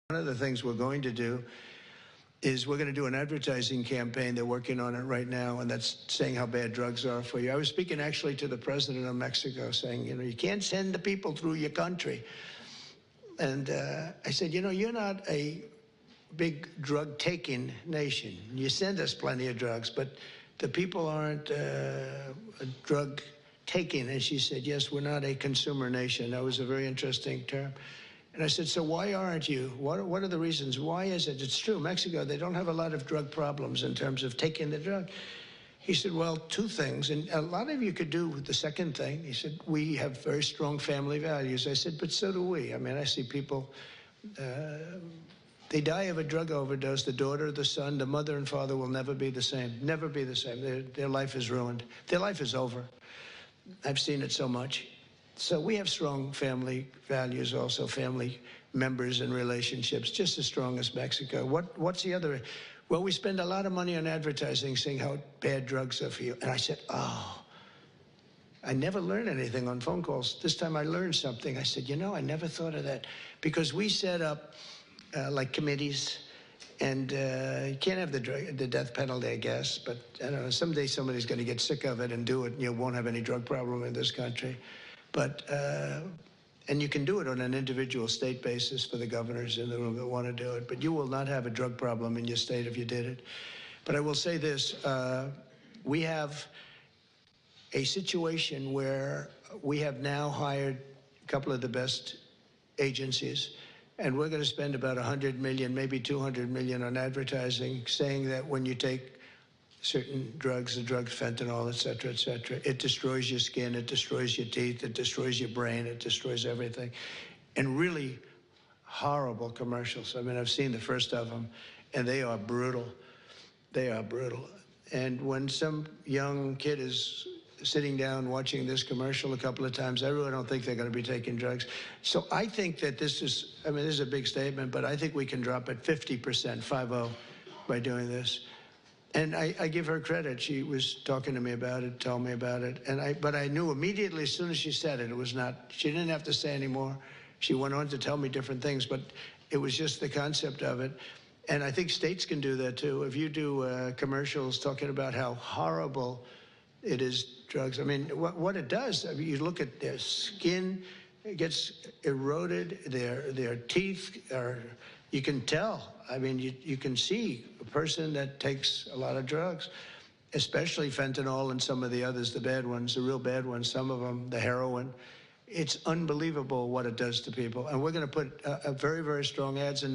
One of the things we're going to do is we're going to do an advertising campaign. They're working on it right now, and that's saying how bad drugs are for you. I was speaking actually to the president of Mexico saying, you can't send the people through your country. And I said, you're not a big drug-taking nation. You send us plenty of drugs, but the people aren't drug-taking. And she said, yes, we're not a consumer nation. That was a very interesting term. And I said, so why aren't you? What are the reasons? Why is it? It's true, Mexico, they don't have a lot of drug problems in terms of taking the drug. He said, well, two things, and a lot of you could do with the second thing. He said, we have very strong family values. I said, but so do we. I mean, I see people, they die of a drug overdose. The daughter, the son, the mother and father will never be the same, never be the same. Their life is ruined. Their life is over. I've seen it so much. So we have strong family values, also family members and relationships, just as strong as Mexico. What's the other? Well, we spend a lot of money on advertising saying how bad drugs are for you. And I said, oh, I never learned anything on phone calls. This time I learned something. I said, I never thought of that. Because we set up like committees, and you can't have the death penalty, I guess. But I don't know, someday somebody's going to get sick of it and do it, and you won't have any drug problem in this country. But, and you can do it on an individual state basis for the governors in the room that want to do it. But you will not have a drug problem in your state if you did it. But I will say this, we have a situation where we have now hired a couple of the best agencies, and we're going to spend about $100 million, maybe $200 million on advertising, saying that when you take certain drugs, the drugs, fentanyl, et cetera, it destroys your skin, it destroys your teeth, it destroys your brain, it destroys everything. And really horrible commercials. I mean, I've seen the first of them, and they are brutal. They are brutal. And when some young kid is sitting down watching this commercial a couple of times, I really don't think they're going to be taking drugs. So I think that this is, I mean, this is a big statement, but I think we can drop it 50%, 50, by doing this. And I give her credit. She was talking to me about it, told me about it. But I knew immediately as soon as she said it, it was not, she didn't have to say anymore. She went on to tell me different things, but it was just the concept of it. And I think states can do that too. If you do commercials talking about how horrible it is, drugs, I mean, what it does, I mean, you look at their skin, it gets eroded, their teeth are, you can tell. I mean, you can see a person that takes a lot of drugs, especially fentanyl and some of the others, the bad ones, the real bad ones, some of them, the heroin. It's unbelievable what it does to people. And we're going to put very, very strong ads in.